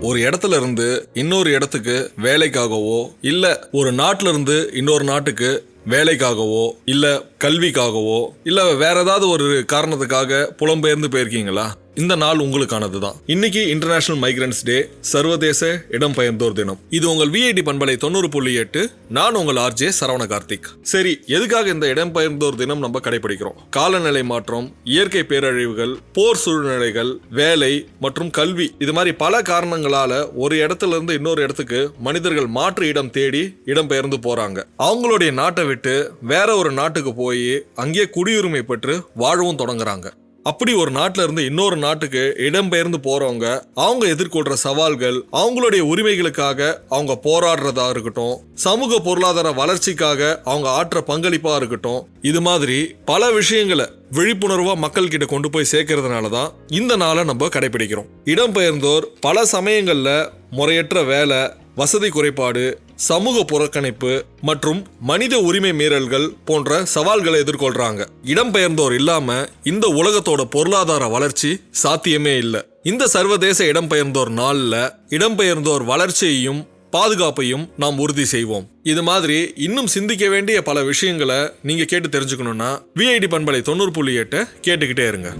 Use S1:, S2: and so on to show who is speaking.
S1: ஒரு இடத்துல இருந்து இன்னொரு இடத்துக்கு வேலைக்காகவோ இல்ல ஒரு நாட்டுல இருந்து இன்னொரு நாட்டுக்கு வேலைக்காகவோ இல்ல கல்விக்காகவோ இல்ல வேற ஏதாவது ஒரு காரணத்துக்காக புலம்பெயர்ந்து போயிருக்கீங்களா? இந்த நாள் உங்களுக்கானது தான். இன்னைக்கு இன்டர்நேஷனல் மைக்ரன்ஸ் டே, சர்வதேச இடம்பெயர்ந்தோர் தினம். இது உங்கள் விஐடி பண்பலை 90.8. நான் உங்கள் ஆர்ஜே சரவண கார்த்திக். சரி, எதுக்காக இந்த இடம்பெயர்ந்தோர் தினம் நம்ம கடைபிடிக்கிறோம்? காலநிலை மாற்றம், இயற்கை பேரழிவுகள், போர் சூழ்நிலைகள், வேலை மற்றும் கல்வி, இது மாதிரி பல காரணங்களால ஒரு இடத்துல இருந்து இன்னொரு இடத்துக்கு மனிதர்கள் மாற்று இடம் தேடி இடம்பெயர்ந்து போறாங்க. அவங்களுடைய நாட்டை விட்டு வேற ஒரு நாட்டுக்கு போய் அங்கே குடியுரிமை பெற்று வாழவும் தொடங்குறாங்க. அப்படி ஒரு நாட்டில இருந்து இன்னொரு நாட்டுக்கு இடம்பெயர்ந்து போறவங்க அவங்க எதிர்கொள்ற சவால்கள், அவங்களுடைய உரிமைகளுக்காக அவங்க போராடுறதா இருக்கட்டும், சமூக பொருளாதார வளர்ச்சிக்காக அவங்க ஆற்ற பங்களிப்பா இருக்கட்டும், இது மாதிரி பல விஷயங்களை விழிப்புணர்வா மக்கள் கிட்ட கொண்டு போய் சேர்க்கறதுனாலதான் இந்த நாளை நம்ம கடைபிடிக்கிறோம். இடம்பெயர்ந்தோர் பல சமயங்கள்ல முறையற்ற வேலை, வசதி குறைபாடு, சமூக புறக்கணிப்பு மற்றும் மனித உரிமை மீறல்கள் போன்ற சவால்களை எதிர்கொள்றாங்க. இடம்பெயர்ந்தோர் இல்லாம இந்த உலகத்தோட பொருளாதார வளர்ச்சி சாத்தியமே இல்லை. இந்த சர்வதேச இடம்பெயர்ந்தோர் நாள்ல இடம்பெயர்ந்தோர் வளர்ச்சியையும் பாதுகாப்பையும் நாம் உறுதி செய்வோம். இது மாதிரி இன்னும் சிந்திக்க வேண்டிய பல விஷயங்களை நீங்க கேட்டு தெரிஞ்சுக்கணும்னா விஐடி பண்பலை 90.8 கேட்டுக்கிட்டே இருங்க.